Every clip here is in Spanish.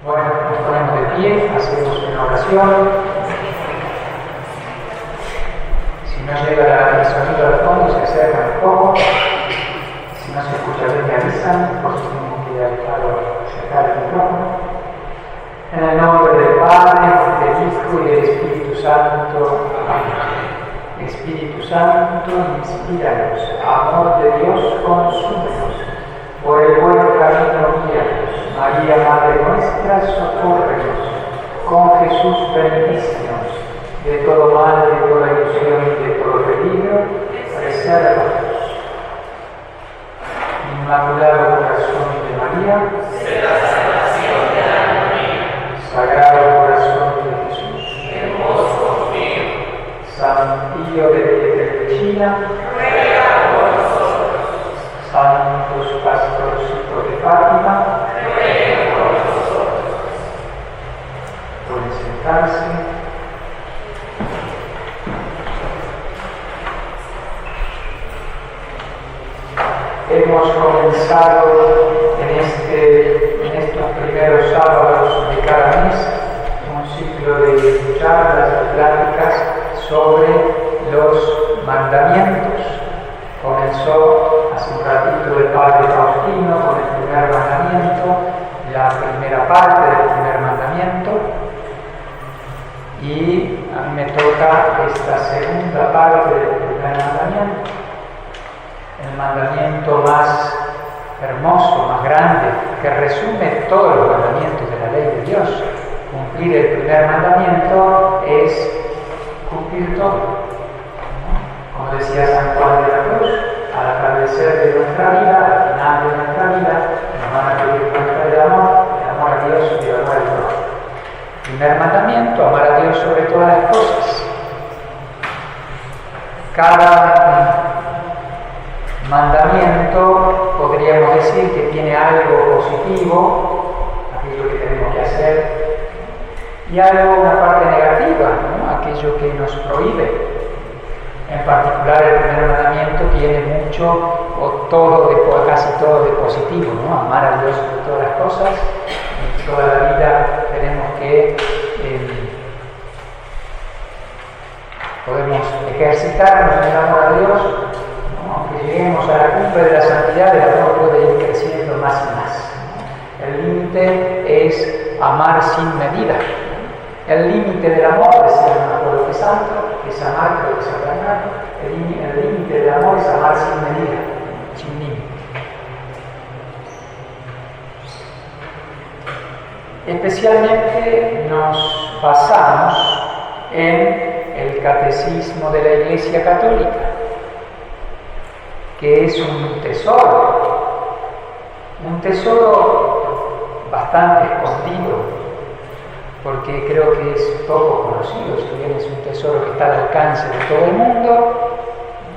Bueno, nos ponemos de pie, hacemos una oración. Si no llega el sonido al fondo, se acercan un poco. Si no se escucha bien, me avisan, por si tienen que acercar el micrófono. En el nombre del Padre, del Hijo y del Espíritu Santo. Amén. Espíritu Santo, inspíranos. Amor de Dios, consúmenos. Por el buen camino guíanos. María, Madre nuestra, socórrenos. Con Jesús bendícenos. De todo mal, de toda ilusión y de todo peligro, presérvanos. Inmaculado Corazón de María, sé la salvación de la alma mía. Sagrado Corazón de Jesús, En vos confío. San Pío de Pietrelcina, Ruega por nosotros. Santos Pastorcitos de Fátima, Ruega por nosotros. pueden sentarse. Hemos comenzado en estos primeros sábados de cada mes un ciclo de charlas y pláticas sobre los mandamientos. Comenzó hace un ratito el Padre Faustino con el primer mandamiento, la primera parte del primer mandamiento, y a mí me toca esta segunda parte del primer mandamiento. El mandamiento más hermoso, más grande, que resume todos los mandamientos de la ley de Dios. Cumplir el primer mandamiento es cumplir todo, ¿no? Como decía San Juan de la Cruz, al atardecer de nuestra vida, al final de nuestra vida, nos van a pedir cuenta del amor a Dios y el amor al prójimo. Primer mandamiento, amar a Dios sobre todas las cosas. Cada mandamiento podríamos decir que tiene algo positivo, aquello que tenemos que hacer, y algo, una parte negativa, ¿no? Aquello que nos prohíbe. En particular, el primer mandamiento tiene mucho o todo, casi todo de positivo, ¿no? Amar a Dios sobre todas las cosas. En toda la vida tenemos que podemos ejercitarnos en el amor a Dios. Aunque lleguemos a la cumbre de la santidad, el amor puede ir creciendo más y más. El límite es amar sin medida. El límite del amor, decía San Pablo Santo, es amar, creo que San Bernardo. El límite del amor es amar sin medida, sin límite. Especialmente nos basamos en el Catecismo de la Iglesia Católica, que es un tesoro bastante escondido, porque creo que es poco conocido, si bien es un tesoro que está al alcance de todo el mundo.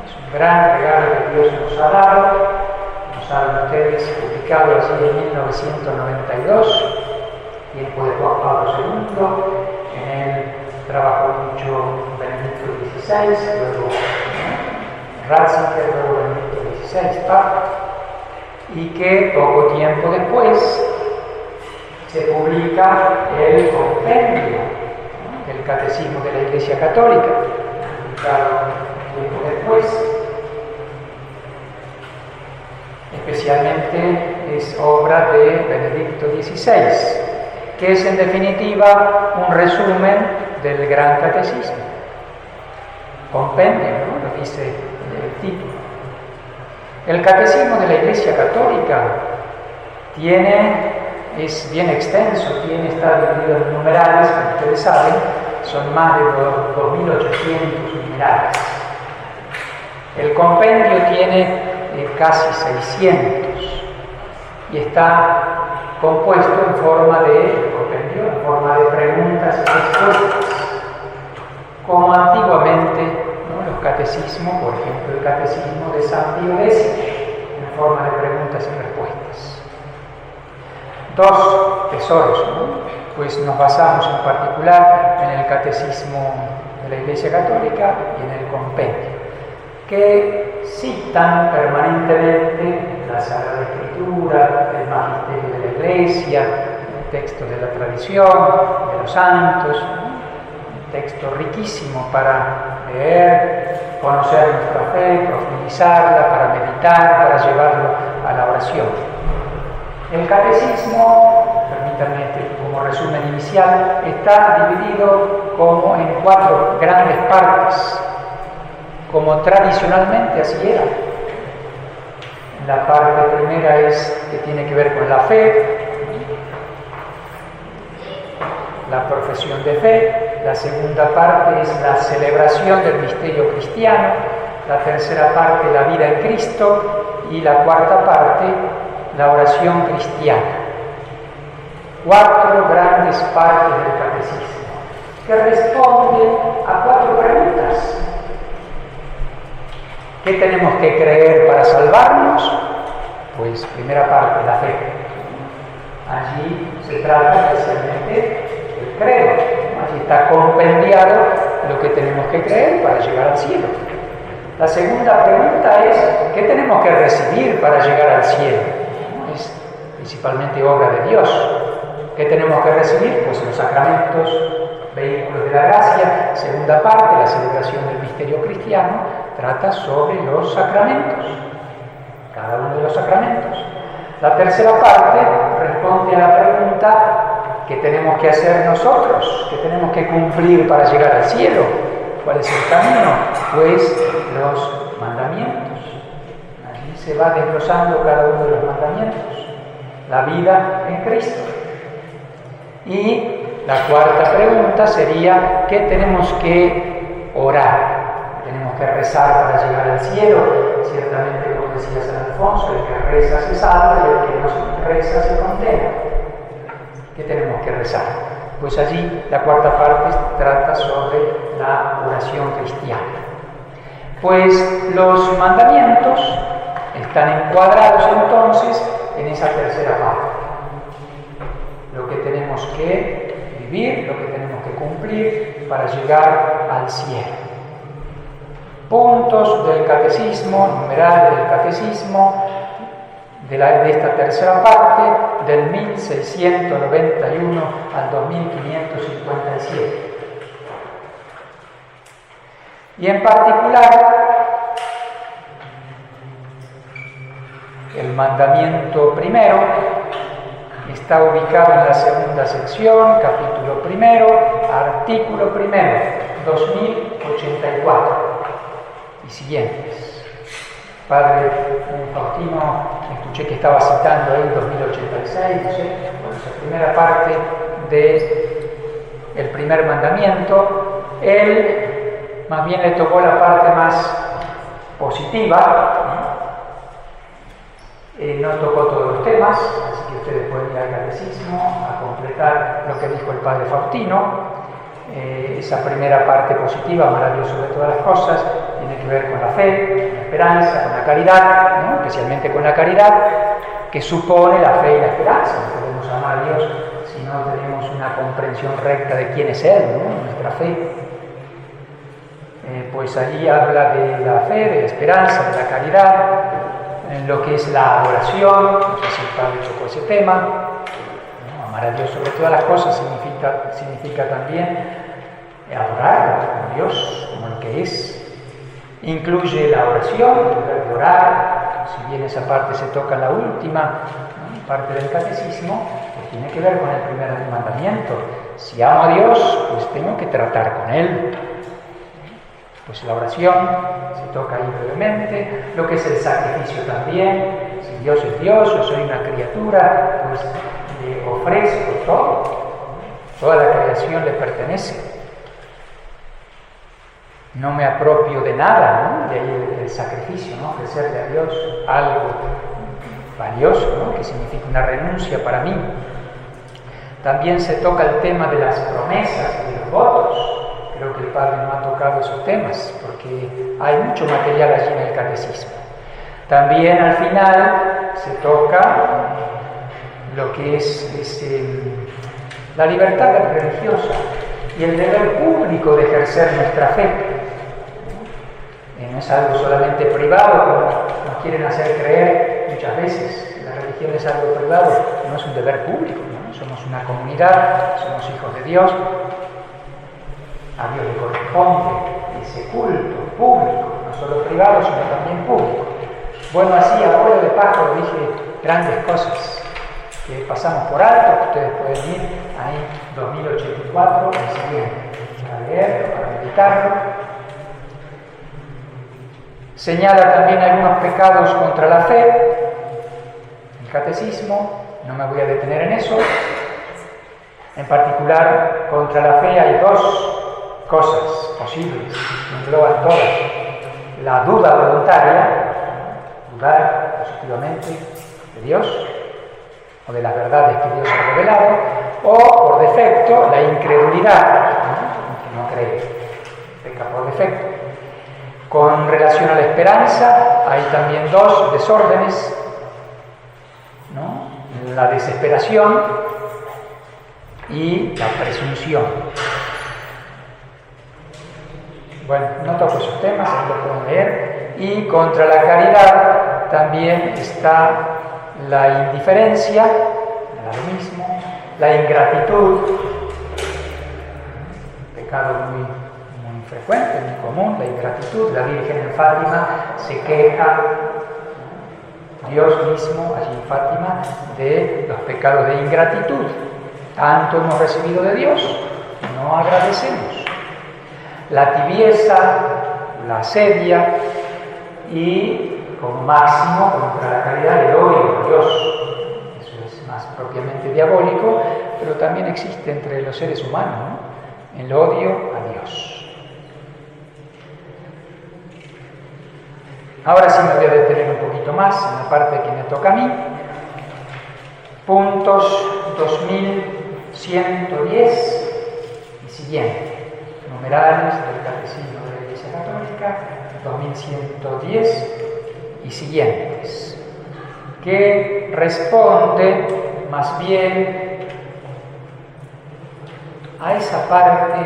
Es un gran regalo que Dios nos ha dado, como saben ustedes, publicado así en 1992, tiempo de Juan Pablo II. En él trabajó mucho Benedicto XVI, luego Ratzinger, luego Benedicto XVI, Papa, y que poco tiempo después se publica el compendio del Catecismo de la Iglesia Católica, publicado tiempo después. Especialmente es obra de Benedicto XVI, que es en definitiva un resumen del Gran Catecismo. Compendio, ¿no? Lo dice el título. El Catecismo de la Iglesia Católica es bien extenso, está dividido en numerales, como ustedes saben, son más de 2.800 numerales. El compendio tiene casi 600 y está compuesto en forma de preguntas y respuestas, como antiguamente, ¿no? Los catecismos, por ejemplo el catecismo de San Pío X, en forma de preguntas y respuestas. Dos tesoros, ¿no? Pues nos basamos en particular en el catecismo de la Iglesia Católica y en el compendio, que citan permanentemente la Sagrada Escritura, el magisterio de la Iglesia, textos de la tradición, de los santos, un texto riquísimo para leer, conocer nuestra fe, profundizarla, para meditar, para llevarlo a la oración. El catecismo, permítanme como resumen inicial, está dividido como en 4 grandes partes, como tradicionalmente así era. La parte primera es que tiene que ver con la fe, la profesión de fe. La segunda parte es la celebración del misterio cristiano. La tercera parte, la vida en Cristo. Y la cuarta parte, la oración cristiana. 4 grandes partes del catecismo que responden a 4 preguntas. ¿Qué tenemos que creer para salvarnos? Pues primera parte, la fe. Allí se trata especialmente del credo. Allí está compendiado lo que tenemos que creer para llegar al cielo. La segunda pregunta es, ¿qué tenemos que recibir para llegar al cielo? Es principalmente obra de Dios. ¿Qué tenemos que recibir? Pues los sacramentos, vehículos de la gracia. Segunda parte, la celebración del misterio cristiano, trata sobre los sacramentos, cada uno de los sacramentos. La tercera parte responde a la pregunta, ¿qué tenemos que hacer nosotros? ¿Qué tenemos que cumplir para llegar al cielo? ¿Cuál es el camino? Pues los mandamientos. Allí se va desglosando cada uno de los mandamientos. La vida en Cristo. Y la cuarta pregunta sería, ¿qué tenemos que orar? Tenemos que rezar para llegar al cielo. Ciertamente, como decía San Alfonso, el que reza se salva y el que no reza se condena. ¿Qué tenemos que rezar? Pues allí la cuarta parte trata sobre la oración cristiana. Pues los mandamientos están encuadrados entonces en esa tercera parte. Lo que tenemos que vivir, lo que tenemos que cumplir para llegar al cielo. Puntos del catecismo, numerales del catecismo, de esta tercera parte, del 1691 al 2557. Y en particular, el mandamiento primero está ubicado en la segunda sección, capítulo primero, artículo primero, 2084 y siguientes. Padre Faustino, escuché que estaba citando ahí 2086, no sé, bueno, esa primera parte del primer mandamiento. Él más bien le tocó la parte más positiva, no tocó todos los temas, así que ustedes pueden ir al catecismo a completar lo que dijo el Padre Faustino. Esa primera parte positiva, amar a Dios sobre todas las cosas, tiene que ver con la fe, con la esperanza, con la caridad, ¿no? Especialmente con la caridad, que supone la fe y la esperanza. No podemos amar a Dios si no tenemos una comprensión recta de quién es Él, ¿no? Nuestra fe. Pues allí habla de la fe, de la esperanza, de la caridad, en lo que es la adoración. No sé si el Padre tocó ese tema, ¿no? Amar a Dios sobre todas las cosas significa también adorar a Dios como el que es. Incluye la oración, el deber de orar, si bien esa parte se toca en la última, ¿no? Parte del catecismo, pues tiene que ver con el primer mandamiento. Si amo a Dios, pues tengo que tratar con Él. Pues la oración se toca ahí brevemente, lo que es el sacrificio también. Si Dios es Dios, yo soy una criatura, pues le ofrezco todo. Toda la creación le pertenece. No me apropio de nada, ¿no? De ahí el sacrificio, ¿no? Ofrecerle a Dios algo valioso, ¿no? Que significa una renuncia para mí. También se toca el tema de las promesas y de los votos. Creo que el Padre no ha tocado esos temas, porque hay mucho material allí en el catecismo. También al final se toca lo que es la libertad religiosa y el deber público de ejercer nuestra fe. No es algo solamente privado, como nos quieren hacer creer muchas veces. La religión es algo privado, no es un deber público, ¿no? somos una comunidad, somos hijos de Dios, a Dios le corresponde ese culto público, no solo privado, sino también público. Bueno, así a vuelo de pájaro dije grandes cosas que pasamos por alto, que ustedes pueden ir ahí, 2084, el siguiente, para leerlo, para meditarlo. Señala también algunos pecados contra la fe, el catecismo, no me voy a detener en eso. En particular, contra la fe hay dos cosas posibles, que engloban todas. La duda voluntaria, dudar positivamente de Dios o de las verdades que Dios ha revelado, o por defecto la incredulidad, que no cree, peca por defecto. Con relación a la esperanza hay también dos desórdenes, ¿no? La desesperación y la presunción. Bueno, no toco esos temas, ahí lo pueden leer. Y contra la caridad también está la indiferencia, lo mismo, la ingratitud, pecado muy frecuente, muy común, la ingratitud. La Virgen en Fátima se queja, Dios mismo allí en Fátima, de los pecados de ingratitud. Tanto hemos recibido de Dios, no agradecemos. La tibieza, la asedia y, como máximo, contra la caridad, el odio a Dios. Eso es más propiamente diabólico, pero también existe entre los seres humanos, ¿no? El odio a Dios. Ahora sí me voy a detener un poquito más en la parte que me toca a mí. Puntos 2110 y siguiente. Numerales del Catecismo de la Iglesia Católica, 2110 y siguientes, que responde más bien a esa parte,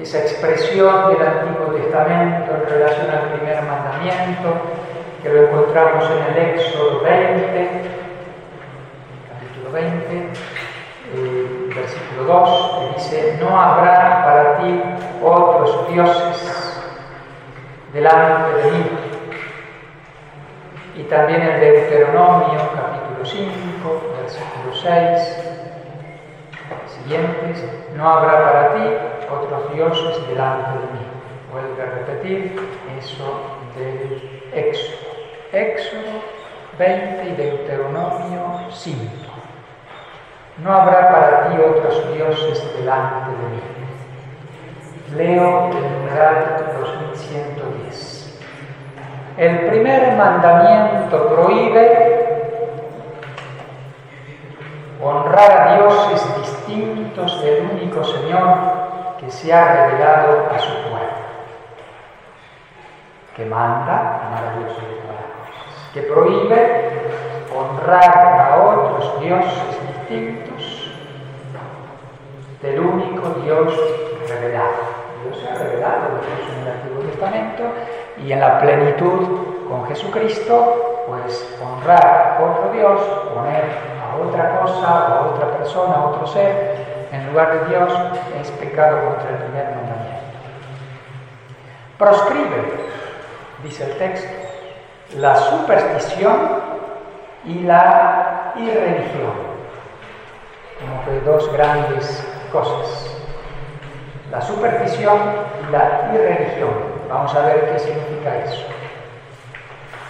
esa expresión del Antiguo Testamento en relación al primer mandamiento, que lo encontramos en el Éxodo 20, capítulo 20, versículo 2, que dice: no habrá para ti otros dioses delante de mí. Y también el Deuteronomio, capítulo 5, versículo 6, siguientes: no habrá para ti otros dioses delante de mí. Vuelve a repetir eso del Éxodo. Éxodo 20 y Deuteronomio 5. No habrá para ti otros dioses delante de mí. Leo el numeral 2110. El primer mandamiento prohíbe honrar a dioses distintos del único Señor que se ha revelado a su pueblo, que manda amar a Dios sobre todas las cosas, que prohíbe honrar a otros dioses distintos del único Dios revelado. Dios se ha revelado en el Antiguo Testamento y en la plenitud con Jesucristo, pues honrar a otro Dios, poner a otra cosa, a otra persona, a otro ser en lugar de Dios, es pecado contra el primer mandamiento. Proscribe, dice el texto, la superstición y la irreligión, como que dos grandes cosas. La superstición y la irreligión. Vamos a ver qué significa eso.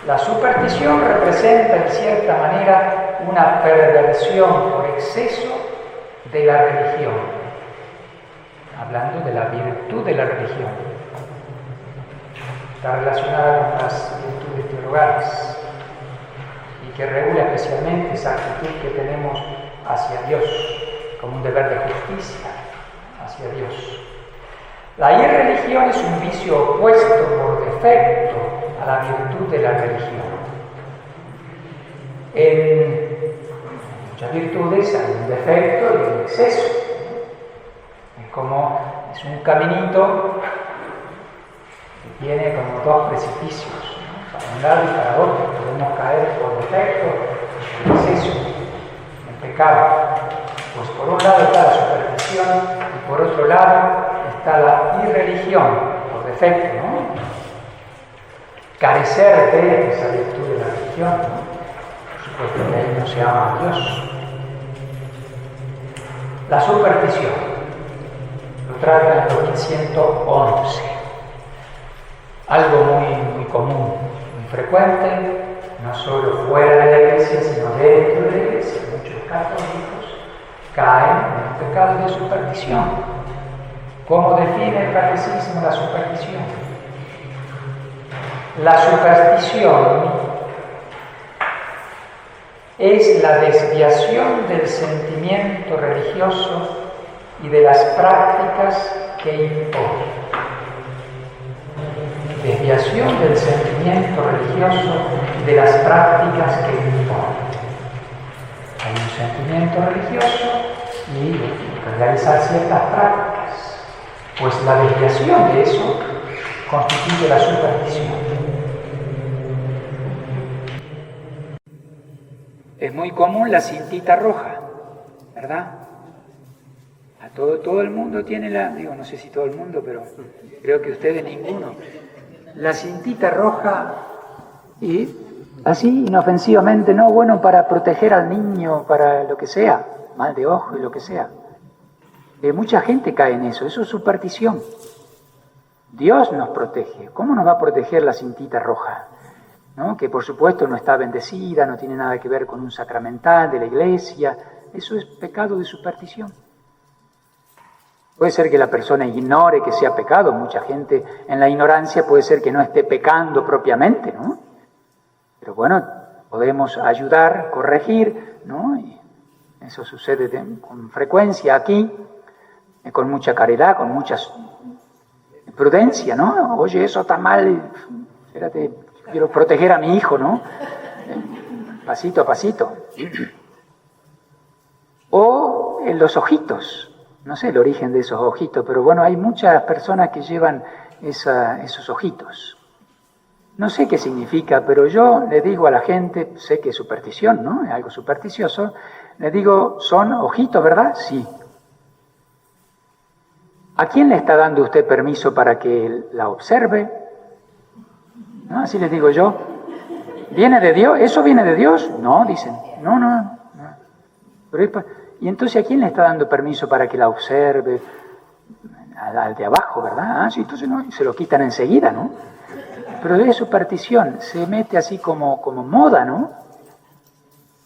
La superstición representa en cierta manera una perversión por exceso de la religión, hablando de la virtud de la religión. Está relacionada con las virtudes teologales y que regula especialmente esa actitud que tenemos hacia Dios, como un deber de justicia hacia Dios. La irreligión es un vicio opuesto por defecto a la virtud de la religión. En muchas virtudes hay un defecto y un exceso. Es un caminito que tiene como dos precipicios, ¿no? Para un lado y para otro. Podemos caer por defecto el exceso, el pecado. Pues por un lado está la superstición y por otro lado está la irreligión, por defecto, ¿no? Carecer de esa virtud de la religión, ¿no? Por supuesto que ahí no se ama a Dios. La superstición lo trata en 2111. Algo muy común, muy frecuente, no solo fuera de la iglesia, sino dentro de la iglesia. Muchos católicos caen en el pecado de superstición. ¿Cómo define el catecismo la superstición? La superstición es la desviación del sentimiento religioso y de las prácticas que impone. Desviación del sentimiento religioso y de las prácticas que impone. Hay un sentimiento religioso y hay que realizar ciertas prácticas. Pues la desviación de eso constituye la superstición. Es muy común la cintita roja, ¿verdad? A todo el mundo tiene no sé si todo el mundo, pero creo que ustedes ninguno. La cintita roja y así inofensivamente, no, bueno, para proteger al niño, para lo que sea, mal de ojo y lo que sea. Mucha gente cae en eso es superstición. Dios nos protege. ¿Cómo nos va a proteger la cintita roja? ¿No? Que por supuesto no está bendecida, no tiene nada que ver con un sacramental de la iglesia. Eso es pecado de superstición. Puede ser que la persona ignore que sea pecado. Mucha gente en la ignorancia puede ser que no esté pecando propiamente, ¿no? Pero bueno, podemos ayudar, corregir, ¿no? Y eso sucede con frecuencia aquí, con mucha caridad, con mucha prudencia, ¿no? Oye, eso está mal, espérate, quiero proteger a mi hijo, ¿no? Pasito a pasito. O en los ojitos. No sé el origen de esos ojitos, pero bueno, hay muchas personas que llevan esos ojitos. No sé qué significa, pero yo le digo a la gente, sé que es superstición, ¿no? Es algo supersticioso. Le digo, son ojitos, ¿verdad? Sí. ¿A quién le está dando usted permiso para que la observe? ¿No? Así les digo yo. ¿Viene de Dios? ¿Eso viene de Dios? No, dicen. No. Pero ¿y entonces a quién le está dando permiso para que la observe? Al de abajo, ¿verdad? Ah, sí, entonces no, se lo quitan enseguida, ¿no? Pero es superstición, se mete así como moda, ¿no?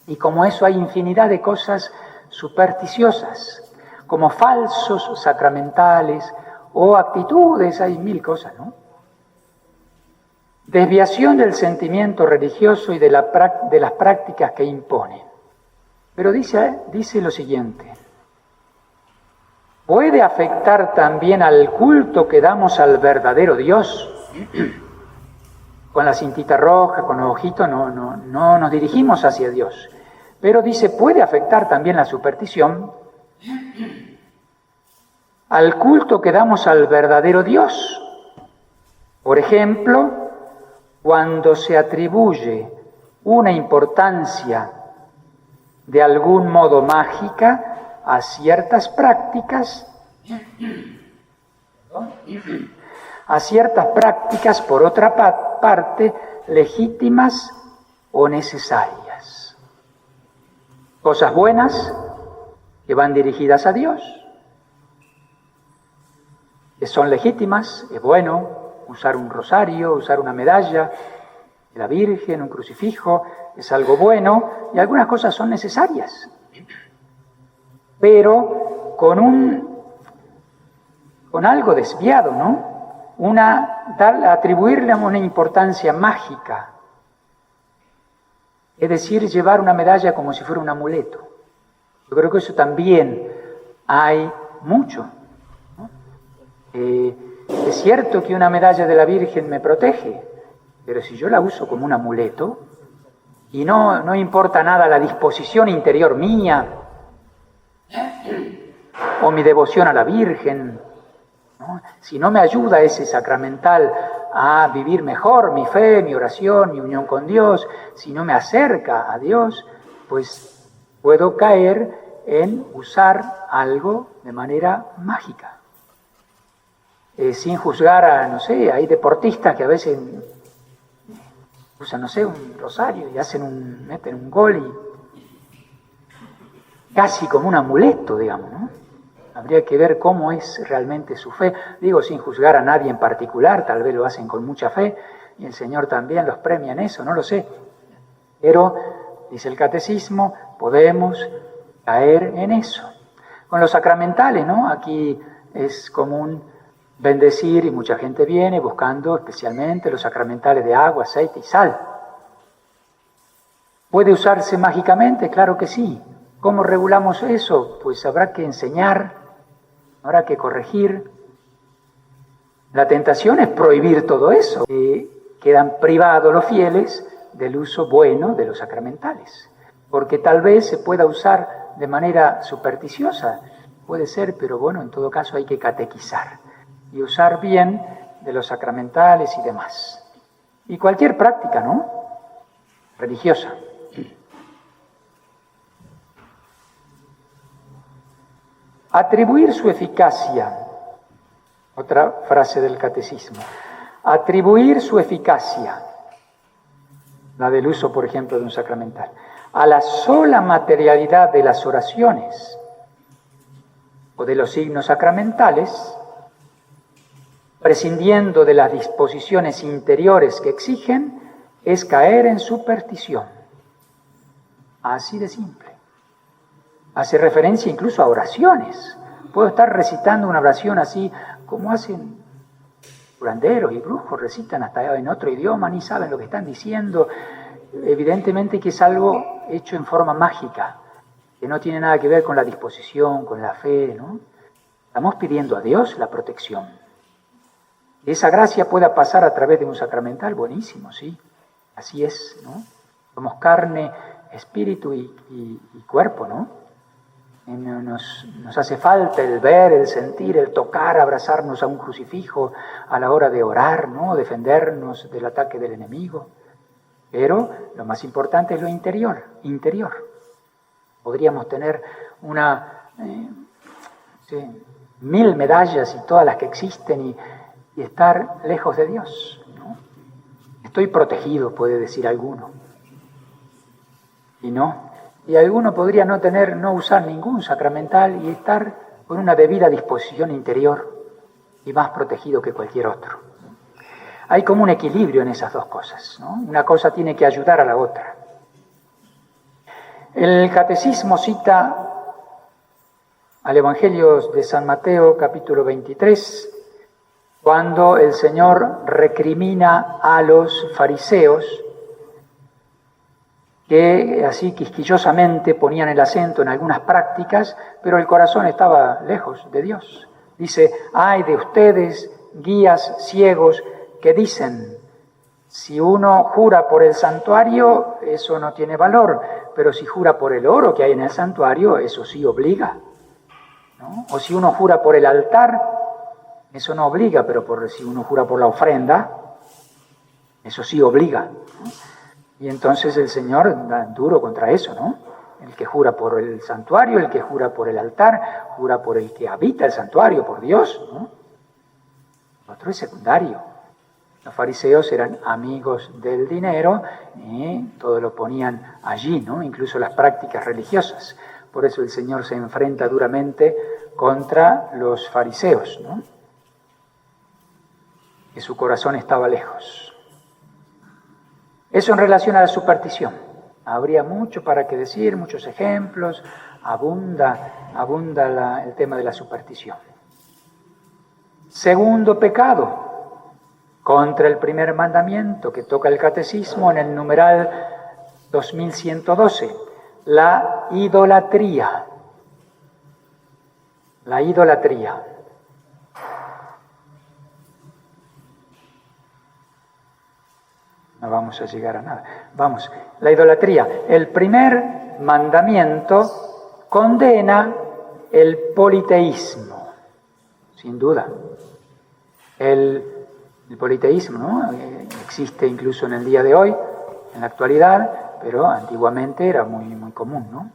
Y como eso hay infinidad de cosas supersticiosas, como falsos sacramentales o actitudes, hay mil cosas, ¿no? Desviación del sentimiento religioso y de las prácticas que impone. Pero dice lo siguiente: puede afectar también al culto que damos al verdadero Dios. Con la cintita roja, con los ojitos, no nos dirigimos hacia Dios. Pero dice, puede afectar también la superstición al culto que damos al verdadero Dios. Por ejemplo, cuando se atribuye una importancia de algún modo mágica a ciertas prácticas, por otra parte, legítimas o necesarias. Cosas buenas que van dirigidas a Dios, que son legítimas, es bueno usar un rosario, usar una medalla de la Virgen, un crucifijo, es algo bueno, y algunas cosas son necesarias. Pero con algo desviado, ¿no? Atribuirle una importancia mágica, es decir, llevar una medalla como si fuera un amuleto. Yo creo que eso también hay mucho, ¿no? Es cierto que una medalla de la Virgen me protege, pero si yo la uso como un amuleto y no importa nada la disposición interior mía o mi devoción a la Virgen, ¿no? Si no me ayuda ese sacramental a vivir mejor mi fe, mi oración, mi unión con Dios, si no me acerca a Dios, pues puedo caer en usar algo de manera mágica. Sin juzgar a, no sé, hay deportistas que a veces usan, no sé, un rosario y meten un gol y casi como un amuleto, digamos, ¿no? Habría que ver cómo es realmente su fe. Digo, sin juzgar a nadie en particular, tal vez lo hacen con mucha fe y el Señor también los premia en eso, no lo sé. Pero, dice el catecismo, podemos caer en eso. Con los sacramentales, ¿no? Aquí es común bendecir y mucha gente viene buscando especialmente los sacramentales de agua, aceite y sal. ¿Puede usarse mágicamente? Claro que sí. ¿Cómo regulamos eso? Pues habrá que enseñar, habrá que corregir. La tentación es prohibir todo eso. Quedan privados los fieles del uso bueno de los sacramentales, porque tal vez se pueda usar de manera supersticiosa, puede ser, pero bueno, en todo caso hay que catequizar y usar bien de los sacramentales y demás. Y cualquier práctica, ¿no? Religiosa. Atribuir su eficacia, otra frase del catecismo, atribuir su eficacia, la del uso, por ejemplo, de un sacramental, a la sola materialidad de las oraciones o de los signos sacramentales, prescindiendo de las disposiciones interiores que exigen, es caer en superstición. Así de simple. Hace referencia incluso a oraciones. Puedo estar recitando una oración así como hacen curanderos y brujos, recitan hasta en otro idioma, ni saben lo que están diciendo. Evidentemente que es algo hecho en forma mágica, que no tiene nada que ver con la disposición, con la fe, ¿no? Estamos pidiendo a Dios la protección. Que esa gracia pueda pasar a través de un sacramental, buenísimo, sí. Así es, ¿no? Somos carne, espíritu y cuerpo, ¿no? Nos hace falta el ver, el sentir, el tocar, abrazarnos a un crucifijo a la hora de orar, ¿no? Defendernos del ataque del enemigo. Pero lo más importante es lo interior. Podríamos tener 1000 medallas y todas las que existen y estar lejos de Dios, ¿no? Estoy protegido, puede decir alguno. Y no. Y alguno podría no usar ningún sacramental y estar con una debida disposición interior y más protegido que cualquier otro. Hay como un equilibrio en esas dos cosas, ¿no? Una cosa tiene que ayudar a la otra. El catecismo cita al Evangelio de San Mateo, capítulo 23, cuando el Señor recrimina a los fariseos que así quisquillosamente ponían el acento en algunas prácticas, pero el corazón estaba lejos de Dios. Dice, ay de ustedes, guías ciegos, que dicen, si uno jura por el santuario, eso no tiene valor, pero si jura por el oro que hay en el santuario, eso sí obliga, ¿no? O si uno jura por el altar, eso no obliga, pero si uno jura por la ofrenda, eso sí obliga, ¿no? Y entonces el Señor da duro contra eso, ¿no? El que jura por el santuario, el que jura por el altar, jura por el que habita el santuario, por Dios, ¿no? Otro es secundario. Los fariseos eran amigos del dinero y todo lo ponían allí, ¿no? Incluso las prácticas religiosas. Por eso el Señor se enfrenta duramente contra los fariseos, ¿no? Que su corazón estaba lejos. Eso en relación a la superstición. Habría mucho para qué decir, muchos ejemplos, abunda el tema de la superstición. Segundo pecado, contra el primer mandamiento que toca el catecismo en el numeral 2112, la idolatría. La idolatría. No vamos a llegar a nada. Vamos, la idolatría. El primer mandamiento condena el politeísmo, sin duda. El politeísmo, ¿no? Existe incluso en el día de hoy, en la actualidad, pero antiguamente era muy común, ¿no?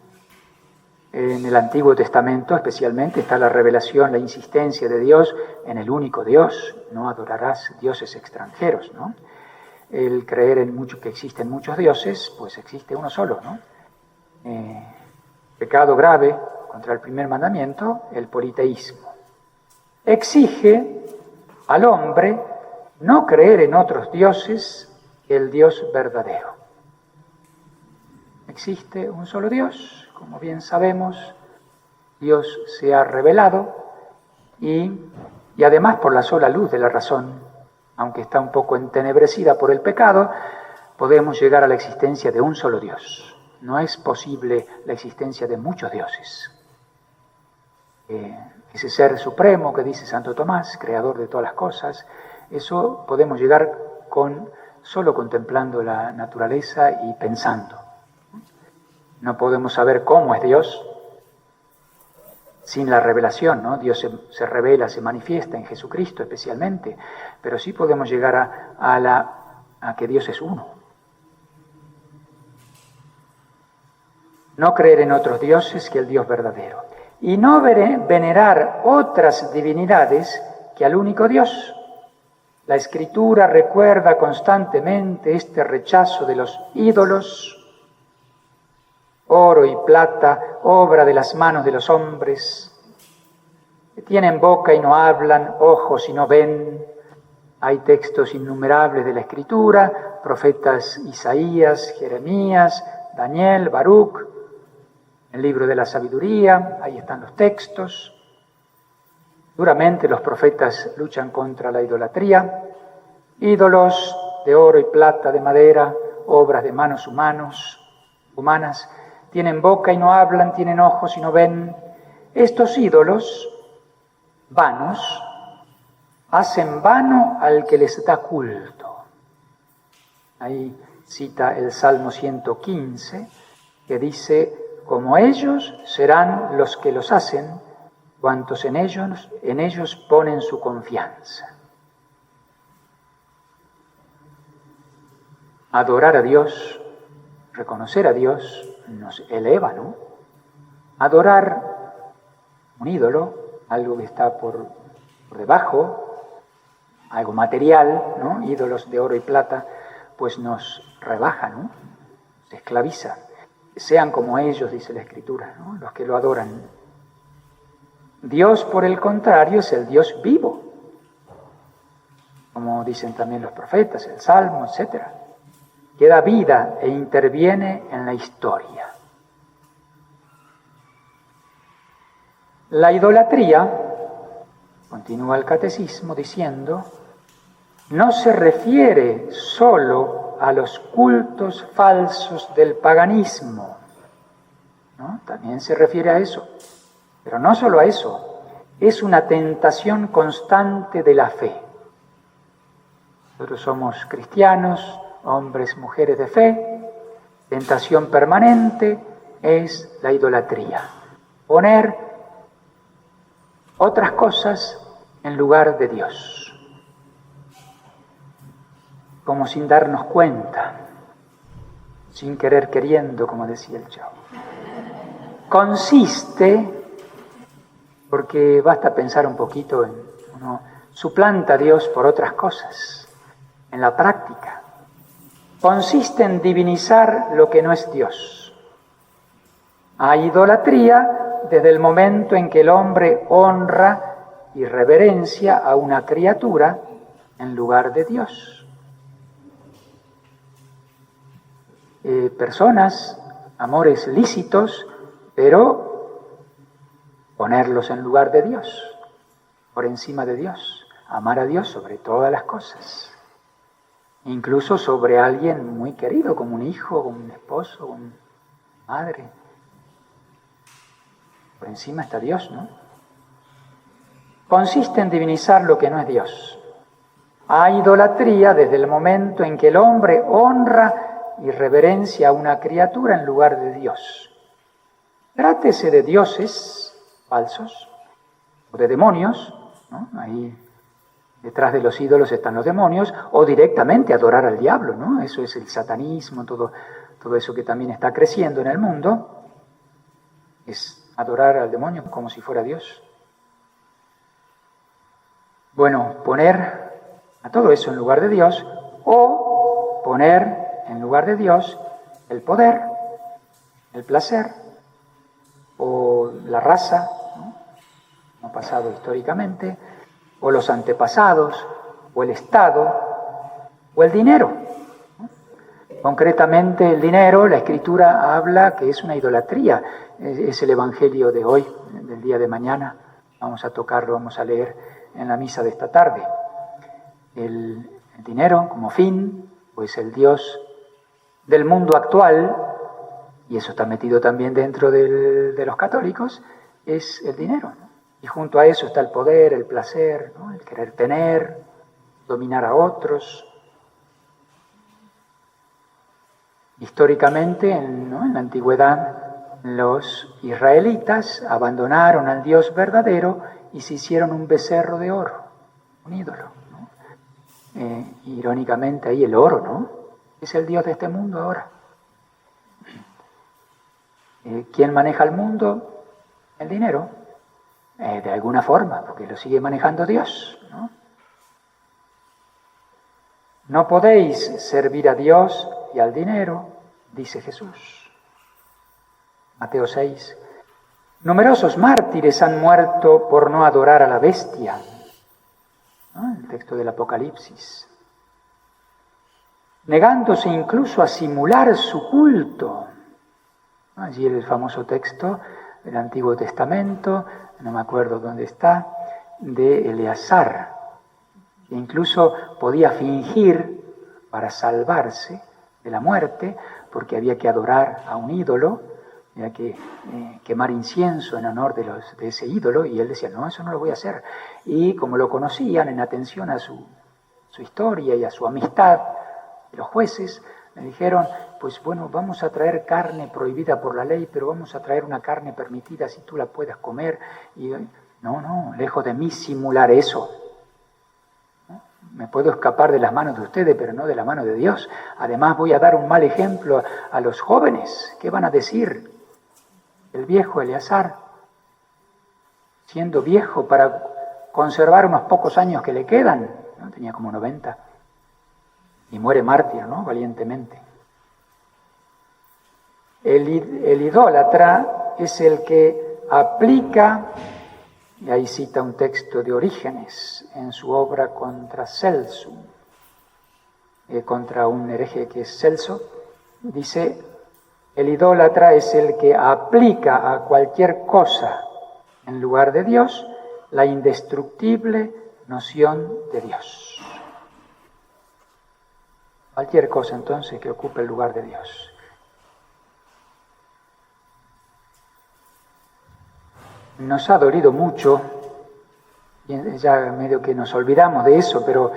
En el Antiguo Testamento especialmente está la revelación, la insistencia de Dios en el único Dios. No adorarás dioses extranjeros, ¿no? El creer en mucho, que existen muchos dioses, pues existe uno solo, ¿no? Pecado grave contra el primer mandamiento, el politeísmo. Exige al hombre no creer en otros dioses que el Dios verdadero. Existe un solo Dios, como bien sabemos, Dios se ha revelado y además por la sola luz de la razón, aunque está un poco entenebrecida por el pecado, podemos llegar a la existencia de un solo Dios. No es posible la existencia de muchos dioses. Ese ser supremo que dice Santo Tomás, creador de todas las cosas, eso podemos llegar solo contemplando la naturaleza y pensando. No podemos saber cómo es Dios sin la revelación, ¿no? Dios se revela, se manifiesta en Jesucristo especialmente, pero sí podemos llegar a que Dios es uno. No creer en otros dioses que el Dios verdadero. Y no venerar otras divinidades que al único Dios. La Escritura recuerda constantemente este rechazo de los ídolos, oro y plata, obra de las manos de los hombres, que tienen boca y no hablan, ojos y no ven. Hay textos innumerables de la Escritura, profetas Isaías, Jeremías, Daniel, Baruch, el libro de la sabiduría, ahí están los textos. Duramente los profetas luchan contra la idolatría, ídolos de oro y plata, de madera, obras de manos humanas, tienen boca y no hablan, tienen ojos y no ven. Estos ídolos vanos hacen vano al que les da culto. Ahí cita el Salmo 115, que dice: como ellos serán los que los hacen, cuantos en ellos ponen su confianza. Adorar a Dios, reconocer a Dios, nos eleva, ¿no? Adorar un ídolo, algo que está por debajo, algo material, ¿no? Ídolos de oro y plata, pues nos rebaja, ¿no? Se esclaviza. Sean como ellos, dice la Escritura, ¿no? Los que lo adoran. Dios, por el contrario, es el Dios vivo, como dicen también los profetas, el Salmo, etc., que da vida e interviene en la historia. La idolatría, continúa el catecismo diciendo, no se refiere solo a los cultos falsos del paganismo, ¿no? También se refiere a eso, pero no solo a eso, es una tentación constante de la fe. Nosotros somos cristianos, hombres, mujeres de fe, tentación permanente es la idolatría. Poner otras cosas en lugar de Dios. Como sin darnos cuenta, sin querer queriendo, como decía el Chavo. Consiste, porque basta pensar un poquito en uno suplanta a Dios por otras cosas, en la práctica. Consiste en divinizar lo que no es Dios. Hay idolatría desde el momento en que el hombre honra y reverencia a una criatura en lugar de Dios. Personas, amores lícitos, pero ponerlos en lugar de Dios, por encima de Dios, amar a Dios sobre todas las cosas, incluso sobre alguien muy querido, como un hijo, como un esposo, como una madre. Por encima está Dios, ¿no? Consiste en divinizar lo que no es Dios. Hay idolatría desde el momento en que el hombre honra y reverencia a una criatura en lugar de Dios. Trátese de dioses falsos o de demonios, ¿no? Ahí detrás de los ídolos están los demonios, o directamente adorar al diablo, ¿no? Eso es el satanismo, toda todo eso que también está creciendo en el mundo, es adorar al demonio como si fuera Dios. Bueno, poner a todo eso en lugar de Dios, o poner en lugar de Dios el poder, el placer, o la raza, ¿no? Pasado históricamente, o los antepasados, o el Estado, o el dinero. Concretamente el dinero, la Escritura habla que es una idolatría. Es el Evangelio de hoy, del día de mañana. Vamos a tocarlo, vamos a leer en la misa de esta tarde. El dinero como fin, pues el Dios del mundo actual, y eso está metido también dentro de los católicos, es el dinero, ¿no? Y junto a eso está el poder, el placer, ¿no? El querer tener, dominar a otros. Históricamente, ¿no? En la antigüedad, los israelitas abandonaron al Dios verdadero y se hicieron un becerro de oro, un ídolo, ¿no? Irónicamente ahí el oro, ¿no? Es el Dios de este mundo ahora. ¿Quién maneja el mundo? El dinero, de alguna forma, porque lo sigue manejando Dios, ¿no? No podéis servir a Dios y al dinero, dice Jesús. Mateo 6. Numerosos mártires han muerto por no adorar a la bestia, ¿no? El texto del Apocalipsis. Negándose incluso a simular su culto. Allí el famoso texto del Antiguo Testamento, no me acuerdo dónde está, de Eleazar, que incluso podía fingir para salvarse de la muerte, porque había que adorar a un ídolo, había que quemar incienso en honor de ese ídolo, y él decía, no, eso no lo voy a hacer. Y como lo conocían, en atención a su historia y a su amistad, los jueces le dijeron, pues bueno, vamos a traer carne prohibida por la ley, pero vamos a traer una carne permitida si tú la puedas comer. Y no, lejos de mí simular eso. ¿No? Me puedo escapar de las manos de ustedes, pero no de la mano de Dios. Además voy a dar un mal ejemplo a los jóvenes. ¿Qué van a decir? El viejo Eleazar, siendo viejo para conservar unos pocos años que le quedan, ¿no? Tenía como 90. Y muere mártir, ¿no? Valientemente. El idólatra es el que aplica, y ahí cita un texto de Orígenes en su obra contra Celso, contra un hereje que es Celso, dice, el idólatra es el que aplica a cualquier cosa en lugar de Dios la indestructible noción de Dios. Cualquier cosa entonces que ocupe el lugar de Dios. Nos ha dolido mucho, y ya medio que nos olvidamos de eso, pero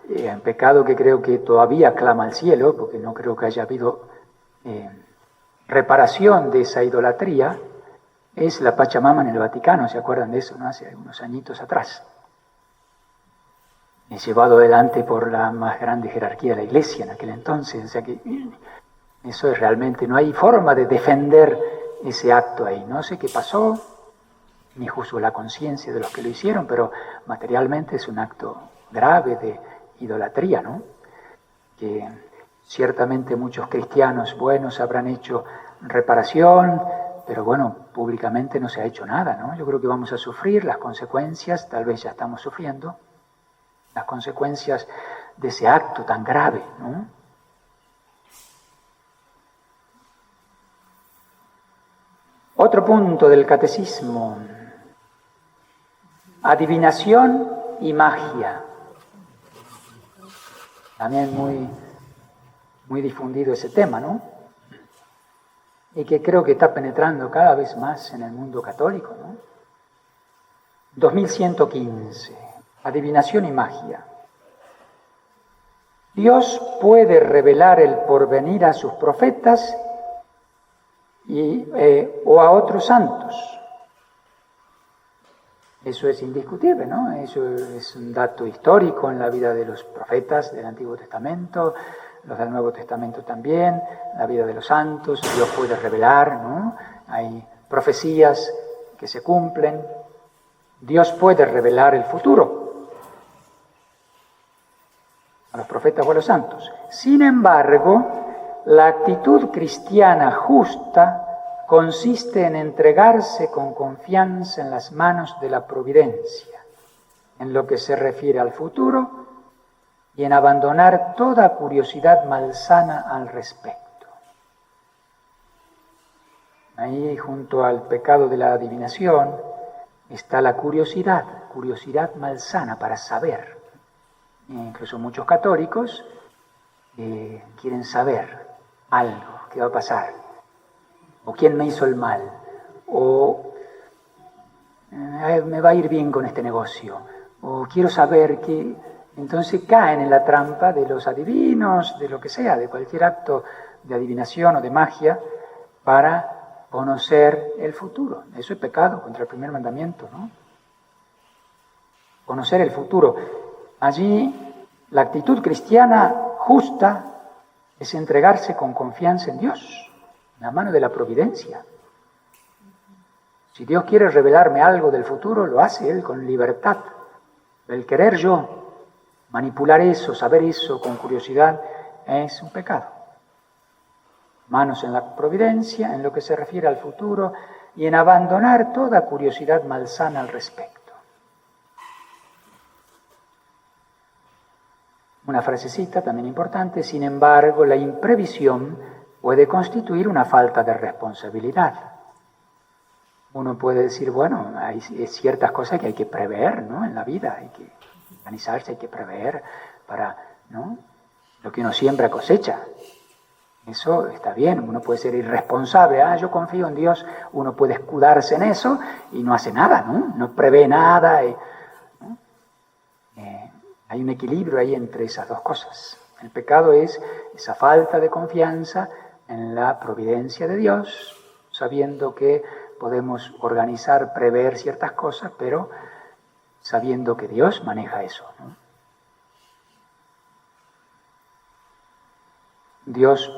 un pecado que creo que todavía clama al cielo, porque no creo que haya habido reparación de esa idolatría, es la Pachamama en el Vaticano, ¿se acuerdan de eso, no? Hace unos añitos atrás. Es llevado adelante por la más grande jerarquía de la Iglesia en aquel entonces, o sea que eso es realmente, no hay forma de defender ese acto ahí. No sé qué pasó, ni juzgo la conciencia de los que lo hicieron, pero materialmente es un acto grave de idolatría, ¿no? Que ciertamente muchos cristianos buenos habrán hecho reparación, pero bueno, públicamente no se ha hecho nada, ¿no? Yo creo que vamos a sufrir las consecuencias, tal vez ya estamos sufriendo, las consecuencias de ese acto tan grave, ¿no? Otro punto del catecismo, adivinación y magia. También muy difundido ese tema, ¿no? Y que creo que está penetrando cada vez más en el mundo católico, ¿no? 2115. Adivinación y magia. Dios puede revelar el porvenir a sus profetas o a otros santos. Eso es indiscutible, ¿no? Eso es un dato histórico en la vida de los profetas del Antiguo Testamento, los del Nuevo Testamento también, la vida de los santos, Dios puede revelar, ¿no? Hay profecías que se cumplen, Dios puede revelar el futuro a los profetas o a los santos. Sin embargo, la actitud cristiana justa consiste en entregarse con confianza en las manos de la providencia, en lo que se refiere al futuro y en abandonar toda curiosidad malsana al respecto. Ahí, junto al pecado de la adivinación, está la curiosidad malsana para saber. Incluso muchos católicos quieren saber algo, qué va a pasar, o quién me hizo el mal, o me va a ir bien con este negocio, o quiero saber qué. Entonces caen en la trampa de los adivinos, de lo que sea, de cualquier acto de adivinación o de magia para conocer el futuro. Eso es pecado contra el primer mandamiento, ¿no? Conocer el futuro. Allí la actitud cristiana justa es entregarse con confianza en Dios, en la mano de la providencia. Si Dios quiere revelarme algo del futuro, lo hace Él con libertad. El querer yo manipular eso, saber eso con curiosidad, es un pecado. Manos en la providencia, en lo que se refiere al futuro, y en abandonar toda curiosidad malsana al respecto. Una frasecita también importante: sin embargo, la imprevisión puede constituir una falta de responsabilidad. Uno puede decir, bueno, hay ciertas cosas que hay que prever, ¿no? En la vida hay que organizarse, hay que prever para, ¿no? Lo que uno siembra cosecha. Eso está bien, uno puede ser irresponsable. Yo confío en Dios, uno puede escudarse en eso y no hace nada, ¿no? No prevé nada. ¿No? Hay un equilibrio ahí entre esas dos cosas. El pecado es esa falta de confianza en la providencia de Dios, sabiendo que podemos organizar, prever ciertas cosas, pero sabiendo que Dios maneja eso, ¿no? Dios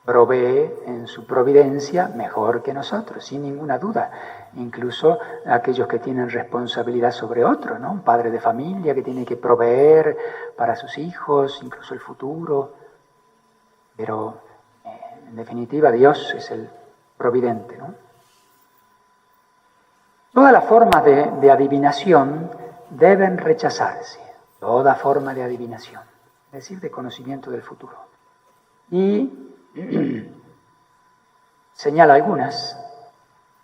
provee en su providencia mejor que nosotros, sin ninguna duda. Incluso aquellos que tienen responsabilidad sobre otro, ¿no? Un padre de familia que tiene que proveer para sus hijos, incluso el futuro. Pero, en definitiva, Dios es el providente, ¿no? Todas las formas de adivinación deben rechazarse. Toda forma de adivinación, es decir, de conocimiento del futuro. Y señala algunas: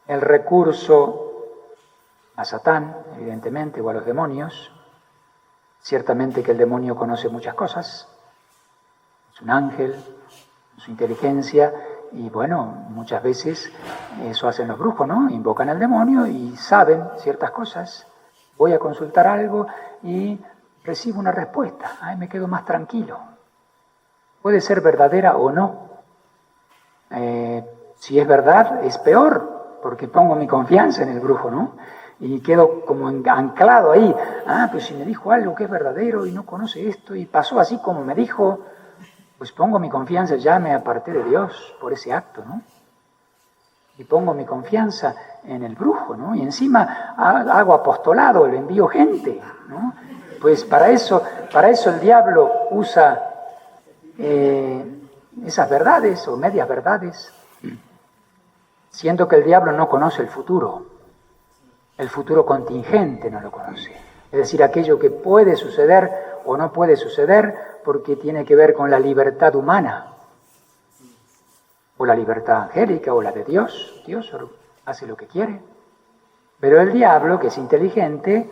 el recurso a Satán, evidentemente, o a los demonios. Ciertamente que el demonio conoce muchas cosas, es un ángel, su inteligencia, y bueno, muchas veces eso hacen los brujos, ¿no? Invocan al demonio y saben ciertas cosas. Voy a consultar algo y recibo una respuesta. Me quedo más tranquilo. Puede ser verdadera o no. Si es verdad, es peor, porque pongo mi confianza en el brujo, ¿no? Y quedo como anclado ahí. Pero si me dijo algo que es verdadero y no conoce esto y pasó así como me dijo, pues pongo mi confianza, ya me aparté de Dios por ese acto, ¿no? Y pongo mi confianza en el brujo, ¿no? Y encima hago apostolado, le envío gente, ¿no? Pues para eso el diablo usa esas verdades o medias verdades, siendo que el diablo no conoce el futuro contingente no lo conoce, es decir, aquello que puede suceder o no puede suceder porque tiene que ver con la libertad humana, o la libertad angélica, o la de Dios. Dios hace lo que quiere, pero el diablo, que es inteligente,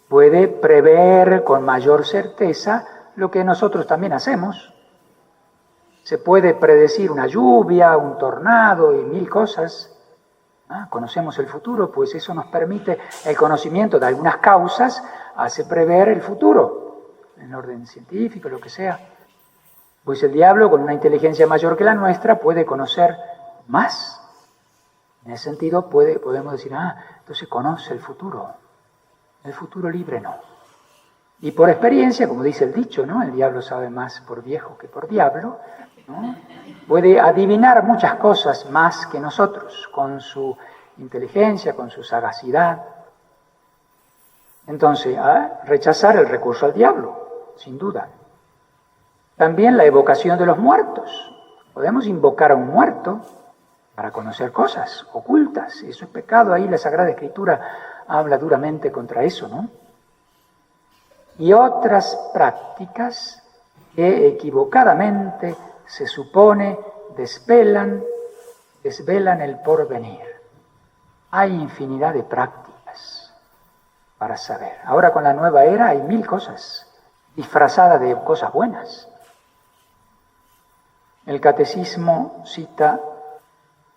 puede prever con mayor certeza lo que nosotros también hacemos. Se puede predecir una lluvia, un tornado y mil cosas. Conocemos el futuro, pues eso nos permite el conocimiento de algunas causas, hace prever el futuro, en orden científico, lo que sea. Pues el diablo, con una inteligencia mayor que la nuestra, puede conocer más. En ese sentido podemos decir, entonces conoce el futuro libre no. Y por experiencia, como dice el dicho, ¿no? El diablo sabe más por viejo que por diablo, ¿no? Puede adivinar muchas cosas más que nosotros, con su inteligencia, con su sagacidad. Entonces, rechazar el recurso al diablo, sin duda. También la evocación de los muertos. Podemos invocar a un muerto para conocer cosas ocultas. Eso es pecado. Ahí la Sagrada Escritura habla duramente contra eso, ¿no? Y otras prácticas que equivocadamente se supone desvelan el porvenir. Hay infinidad de prácticas para saber. Ahora con la nueva era hay 1000 cosas disfrazadas de cosas buenas. El Catecismo cita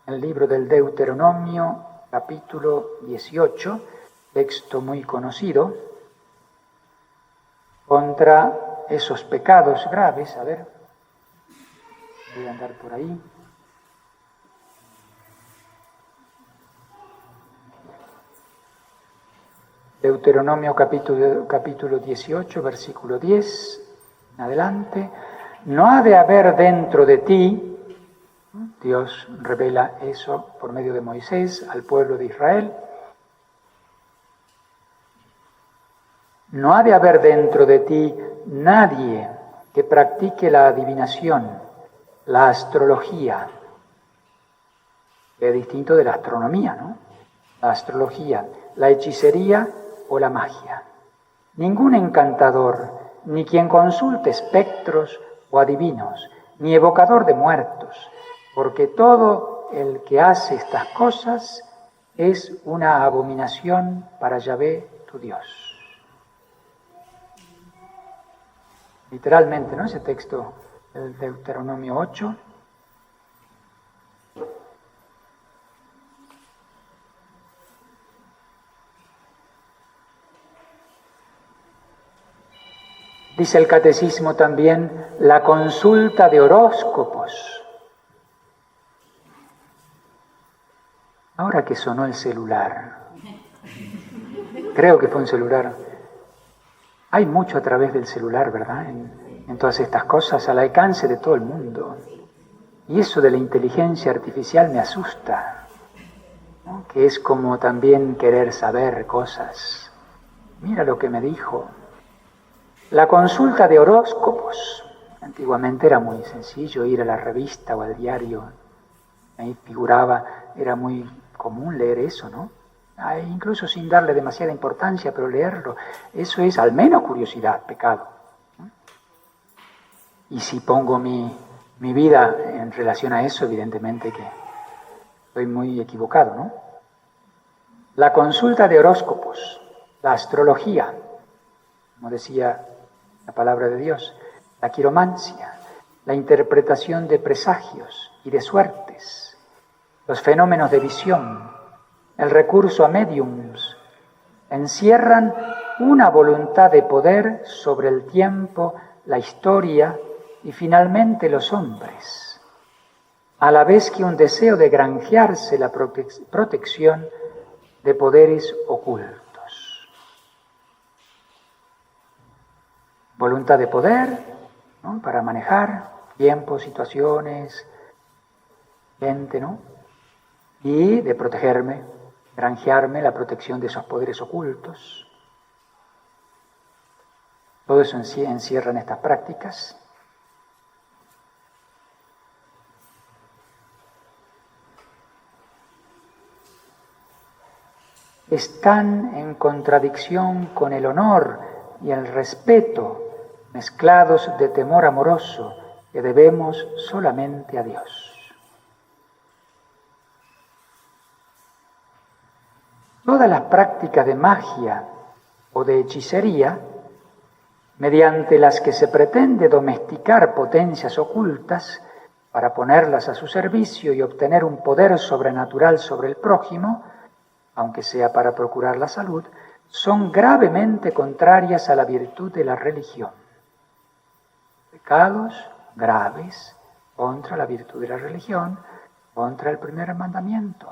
el libro del Deuteronomio, capítulo 18, texto muy conocido, contra esos pecados graves. A ver, voy a andar por ahí. Deuteronomio capítulo 18, versículo 10, en adelante. No ha de haber dentro de ti, Dios revela eso por medio de Moisés al pueblo de Israel, no ha de haber dentro de ti nadie que practique la adivinación, la astrología, que es distinto de la astronomía, ¿no? La astrología, la hechicería o la magia. Ningún encantador, ni quien consulte espectros o adivinos, ni evocador de muertos, porque todo el que hace estas cosas es una abominación para Yahvé tu Dios. Literalmente, ¿no? Ese texto del Deuteronomio 8. Dice el Catecismo también, la consulta de horóscopos. Ahora que sonó el celular, creo que fue un celular. Hay mucho a través del celular, ¿verdad? En todas estas cosas, al alcance de todo el mundo. Y eso de la inteligencia artificial me asusta, ¿no? Que es como también querer saber cosas. Mira lo que me dijo. La consulta de horóscopos. Antiguamente era muy sencillo ir a la revista o al diario. Ahí figuraba, era muy común leer eso, ¿no? Incluso sin darle demasiada importancia, pero leerlo. Eso es al menos curiosidad, pecado, ¿no? Y si pongo mi vida en relación a eso, evidentemente que estoy muy equivocado, ¿no? La consulta de horóscopos, la astrología, como decía la palabra de Dios, la quiromancia, la interpretación de presagios y de suertes, los fenómenos de visión, el recurso a médiums, encierran una voluntad de poder sobre el tiempo, la historia y finalmente los hombres, a la vez que un deseo de granjearse la protección de poderes ocultos. Voluntad de poder, ¿no? Para manejar tiempos, situaciones, gente, ¿no? Y de protegerme, granjearme la protección de esos poderes ocultos. Todo eso encierra en estas prácticas. Están en contradicción con el honor y el respeto, mezclados de temor amoroso que debemos solamente a Dios. Todas las prácticas de magia o de hechicería, mediante las que se pretende domesticar potencias ocultas para ponerlas a su servicio y obtener un poder sobrenatural sobre el prójimo, aunque sea para procurar la salud, son gravemente contrarias a la virtud de la religión. Pecados graves contra la virtud de la religión, contra el primer mandamiento.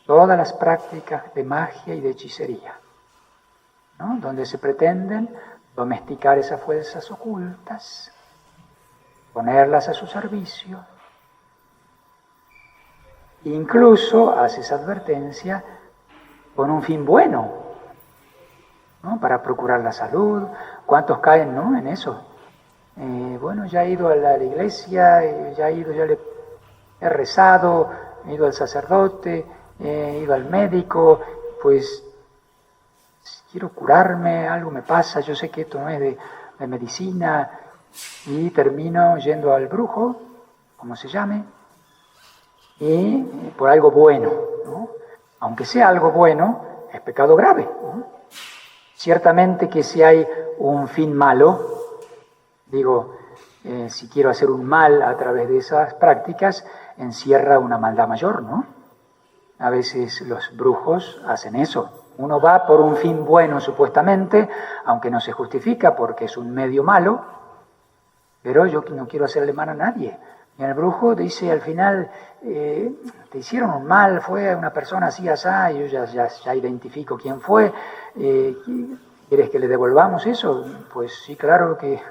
Todas las prácticas de magia y de hechicería, ¿no? Donde se pretenden domesticar esas fuerzas ocultas, ponerlas a su servicio. Incluso hace esa advertencia con un fin bueno, ¿no? Para procurar la salud. ¿Cuántos caen, no, en eso? Bueno, ya he ido a la iglesia, ya le he rezado, he ido al sacerdote, he ido al médico, pues quiero curarme, algo me pasa, yo sé que esto no es de medicina, y termino yendo al brujo, como se llame, y por algo bueno, ¿no? Aunque sea algo bueno, es pecado grave, ¿no? Ciertamente que si hay un fin malo, digo, si quiero hacer un mal a través de esas prácticas, encierra una maldad mayor, ¿no? A veces los brujos hacen eso. Uno va por un fin bueno, supuestamente, aunque no se justifica porque es un medio malo, pero yo no quiero hacerle mal a nadie. Y el brujo dice al final, te hicieron un mal, fue una persona así, así, y yo ya identifico quién fue. ¿Quieres que le devolvamos eso? Pues sí, claro que...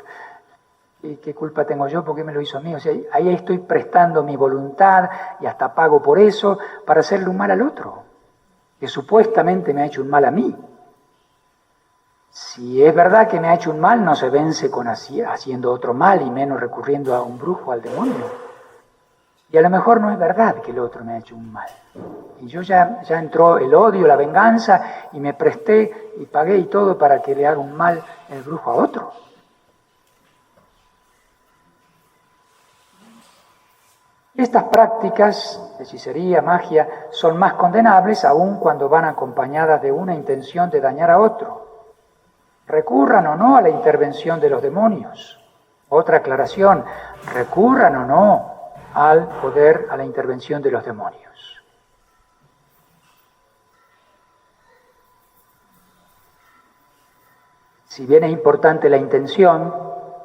¿Qué culpa tengo yo? ¿Por qué me lo hizo a mí? O sea, ahí estoy prestando mi voluntad y hasta pago por eso para hacerle un mal al otro, que supuestamente me ha hecho un mal a mí. Si es verdad que me ha hecho un mal, no se vence con haciendo otro mal y menos recurriendo a un brujo, al demonio. Y a lo mejor no es verdad que el otro me ha hecho un mal. Y yo ya entró el odio, la venganza, y me presté y pagué y todo para que le haga un mal el brujo a otro. Estas prácticas, hechicería, magia, son más condenables aún cuando van acompañadas de una intención de dañar a otro. Recurran o no a la intervención de los demonios. Otra aclaración, recurran o no al poder, a la intervención de los demonios. Si bien es importante la intención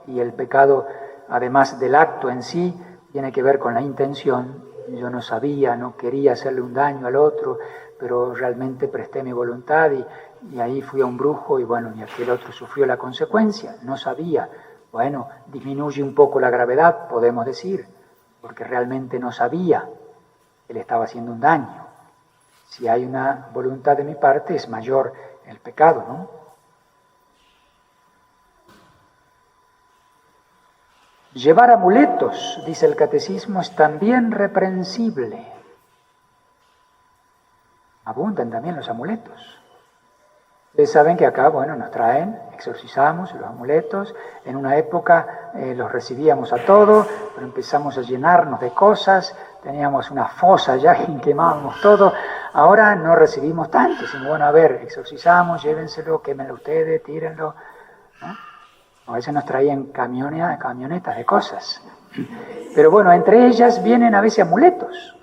y el pecado, además del acto en sí, tiene que ver con la intención. Yo no sabía, no quería hacerle un daño al otro, pero realmente presté mi voluntad y ahí fui a un brujo y bueno, y aquel otro sufrió la consecuencia. No sabía. Bueno, disminuye un poco la gravedad, podemos decir, porque realmente no sabía que le estaba haciendo un daño. Si hay una voluntad de mi parte, es mayor el pecado, ¿no? Llevar amuletos, dice el catecismo, es también reprensible. Abundan también los amuletos. Ustedes saben que acá, bueno, nos traen, exorcizamos los amuletos. En una época los recibíamos a todos, pero empezamos a llenarnos de cosas, teníamos una fosa ya y quemábamos todo. Ahora no recibimos tanto, sino bueno, a ver, exorcizamos, llévenselo, quémenlo ustedes, tírenlo, ¿no? A veces nos traían camionetas de cosas. Pero bueno, entre ellas vienen a veces amuletos,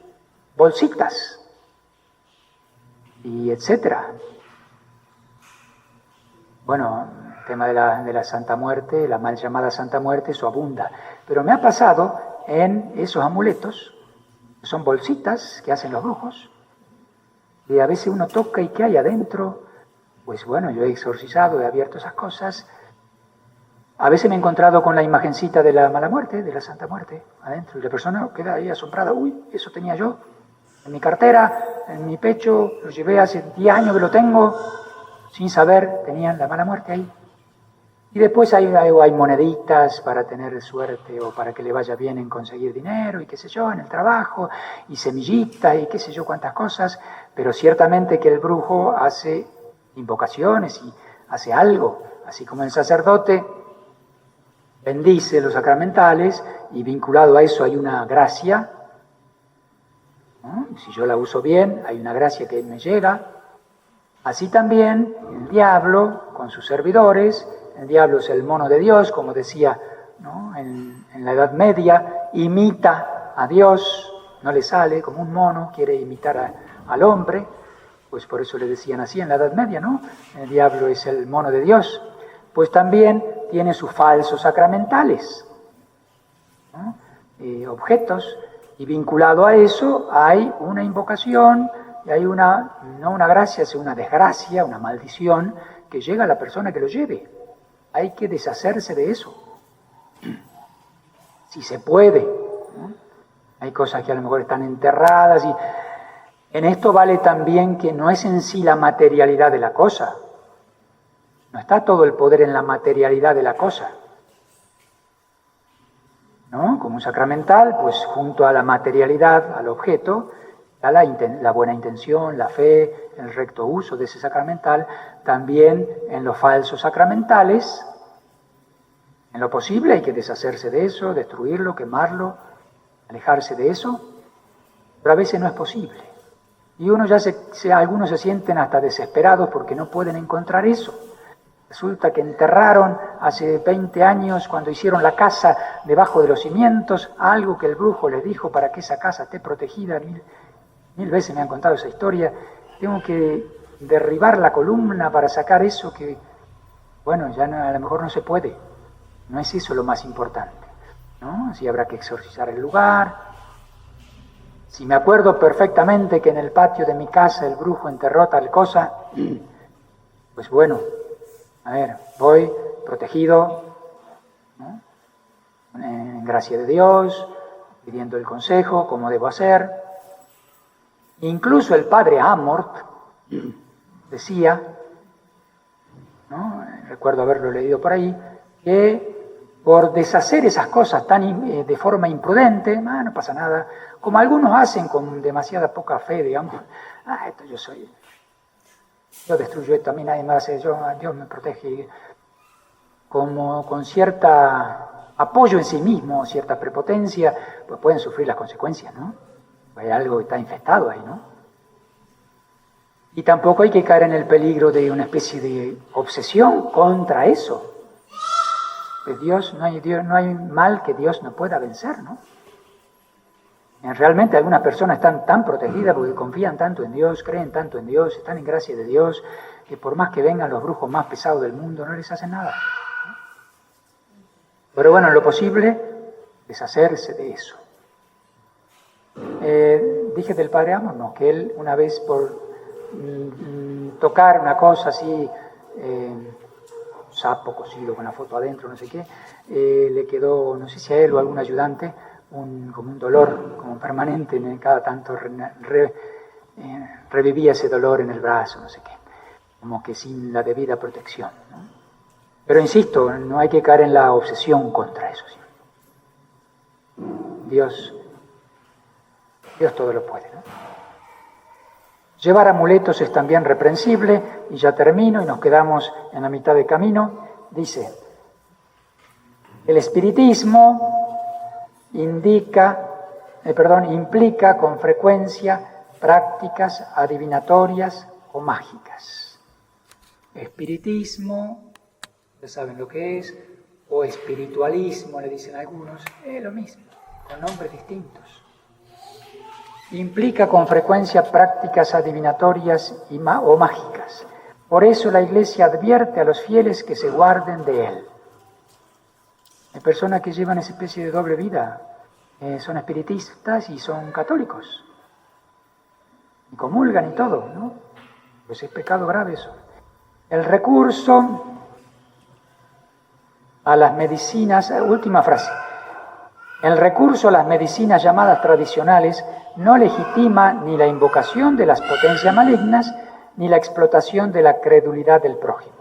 bolsitas, y etcétera. Bueno, el tema de la Santa Muerte, la mal llamada Santa Muerte, eso abunda. Pero me ha pasado en esos amuletos, que son bolsitas que hacen los brujos, y a veces uno toca y ¿qué hay adentro? Pues bueno, yo he exorcizado, he abierto esas cosas. A veces me he encontrado con la imagencita de la mala muerte, de la Santa Muerte, adentro, y la persona queda ahí asombrada. Uy, eso tenía yo en mi cartera, en mi pecho, lo llevé hace 10 años que lo tengo, sin saber, tenían la mala muerte ahí. Y después hay moneditas para tener suerte o para que le vaya bien en conseguir dinero y qué sé yo, en el trabajo, y semillitas y qué sé yo cuántas cosas, pero ciertamente que el brujo hace invocaciones y hace algo, así como el sacerdote bendice los sacramentales y vinculado a eso hay una gracia, ¿no? Si yo la uso bien, hay una gracia que me llega. Así también el diablo con sus servidores, el diablo es el mono de Dios, como decía, ¿no? en la Edad Media, imita a Dios, no le sale como un mono, quiere imitar al hombre, pues por eso le decían así en la Edad Media, ¿no? El diablo es el mono de Dios. Pues también tiene sus falsos sacramentales, ¿no? Objetos, y vinculado a eso hay una invocación, y hay no una gracia, sino una desgracia, una maldición, que llega a la persona que lo lleve. hay que deshacerse de eso. Si se puede, ¿no? Hay cosas que a lo mejor están enterradas y en esto vale también que no es en sí la materialidad de la cosa. No está todo el poder en la materialidad de la cosa, ¿no? Como un sacramental, pues junto a la materialidad, al objeto, está la buena intención, la fe, el recto uso de ese sacramental. También en los falsos sacramentales, en lo posible hay que deshacerse de eso, destruirlo, quemarlo, alejarse de eso, pero a veces no es posible. Y algunos se sienten hasta desesperados porque no pueden encontrar eso. Resulta que enterraron hace 20 años, cuando hicieron la casa debajo de los cimientos, algo que el brujo les dijo para que esa casa esté protegida. Mil veces me han contado esa historia. Tengo que derribar la columna para sacar eso que, bueno, ya a lo mejor no se puede. No es eso lo más importante, ¿no? Si habrá que exorcizar el lugar. Si me acuerdo perfectamente que en el patio de mi casa el brujo enterró tal cosa, pues bueno, a ver, voy protegido, ¿no? En gracia de Dios, pidiendo el consejo, cómo debo hacer. Incluso el padre Amort decía, ¿no? Recuerdo haberlo leído por ahí, que por deshacer esas cosas de forma imprudente, no pasa nada, como algunos hacen con demasiada poca fe, digamos, esto yo destruyo esto, a mí nadie me hace, Dios me protege, como con cierta apoyo en sí mismo, cierta prepotencia, pues pueden sufrir las consecuencias, ¿no? Hay algo que está infectado ahí, ¿no? Y tampoco hay que caer en el peligro de una especie de obsesión contra eso. Dios, no hay mal que Dios no pueda vencer, ¿no? Realmente algunas personas están tan protegidas porque confían tanto en Dios, creen tanto en Dios, están en gracia de Dios, que por más que vengan los brujos más pesados del mundo, no les hacen nada. Pero bueno, en lo posible, deshacerse de eso. Dije del padre Amor, no, que él una vez por tocar una cosa así, sapo cocido con la foto adentro, no sé qué, le quedó, no sé si a él o a algún ayudante, como un dolor como permanente, cada tanto revivía ese dolor en el brazo, no sé qué, como que sin la debida protección, ¿no? Pero insisto, no hay que caer en la obsesión contra eso, ¿sí? Dios todo lo puede, ¿no? Llevar amuletos es también reprensible, y ya termino y nos quedamos en la mitad de camino. Dice, el espiritismo implica con frecuencia prácticas adivinatorias o mágicas. Espiritismo, ya saben lo que es, o espiritualismo, le dicen algunos, es lo mismo, con nombres distintos. Implica con frecuencia prácticas adivinatorias o mágicas. Por eso la Iglesia advierte a los fieles que se guarden de él. Hay personas que llevan esa especie de doble vida, son espiritistas y son católicos, y comulgan y todo, ¿no? Pues es pecado grave eso. El recurso a las medicinas, última frase, el recurso a las medicinas llamadas tradicionales no legitima ni la invocación de las potencias malignas ni la explotación de la credulidad del prójimo.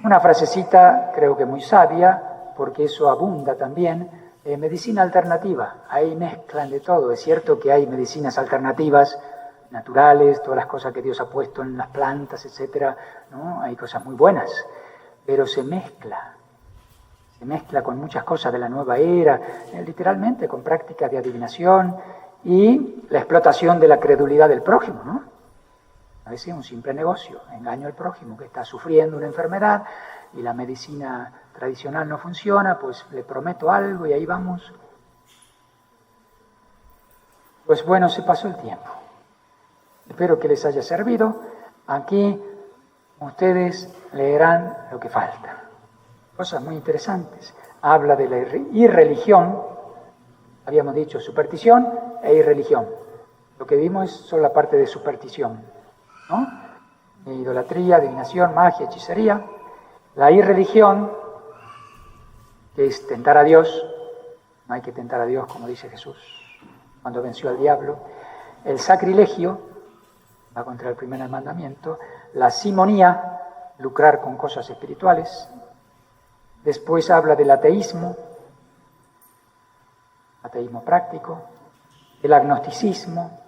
Una frasecita creo que muy sabia, porque eso abunda también, medicina alternativa. Ahí mezclan de todo. Es cierto que hay medicinas alternativas, naturales, todas las cosas que Dios ha puesto en las plantas, etcétera, ¿no? Hay cosas muy buenas, pero se mezcla con muchas cosas de la nueva era, literalmente con prácticas de adivinación y la explotación de la credulidad del prójimo, ¿no? A veces es un simple negocio, engaño al prójimo que está sufriendo una enfermedad y la medicina tradicional no funciona, pues le prometo algo y ahí vamos. Pues bueno, se pasó el tiempo. Espero que les haya servido. Aquí ustedes leerán lo que falta. Cosas muy interesantes. Habla de la irreligión, habíamos dicho superstición e irreligión. Lo que vimos es solo la parte de superstición, ¿no? Idolatría, adivinación, magia, hechicería. La irreligión, que es tentar a Dios, no hay que tentar a Dios como dice Jesús cuando venció al diablo. El sacrilegio, va contra el primer mandamiento. La simonía, lucrar con cosas espirituales. Después habla del ateísmo práctico, el agnosticismo.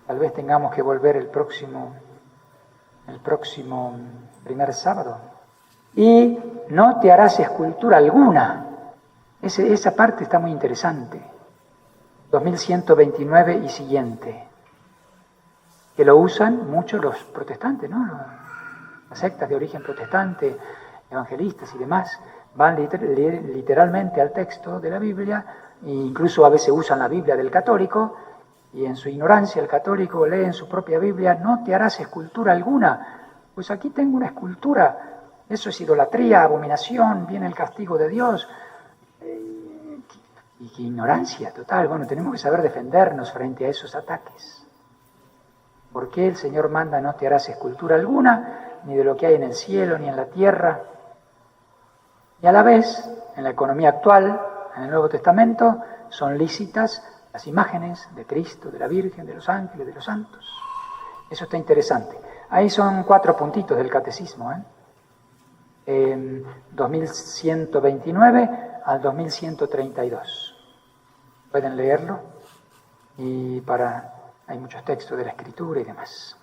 Tal vez tengamos que volver el próximo primer sábado. Y no te harás escultura alguna. Esa parte está muy interesante. 2129 y siguiente. Que lo usan mucho los protestantes, ¿no? Las sectas de origen protestante, evangelistas y demás, van literalmente al texto de la Biblia, e incluso a veces usan la Biblia del católico, y en su ignorancia el católico lee en su propia Biblia, no te harás escultura alguna. Pues aquí tengo una escultura, eso es idolatría, abominación, viene el castigo de Dios. Y qué ignorancia total. Bueno, tenemos que saber defendernos frente a esos ataques. ¿Por qué el Señor manda no te harás escultura alguna, ni de lo que hay en el cielo, ni en la tierra? Y a la vez, en la economía actual, en el Nuevo Testamento, son lícitas las imágenes de Cristo, de la Virgen, de los ángeles, de los santos. Eso está interesante. Ahí son 4 puntitos del catecismo, 2129 al 2132. Pueden leerlo y hay muchos textos de la Escritura y demás.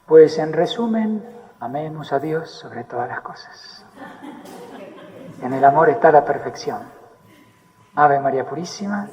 Pues en resumen, amemos a Dios sobre todas las cosas. En el amor está la perfección. Ave María Purísima.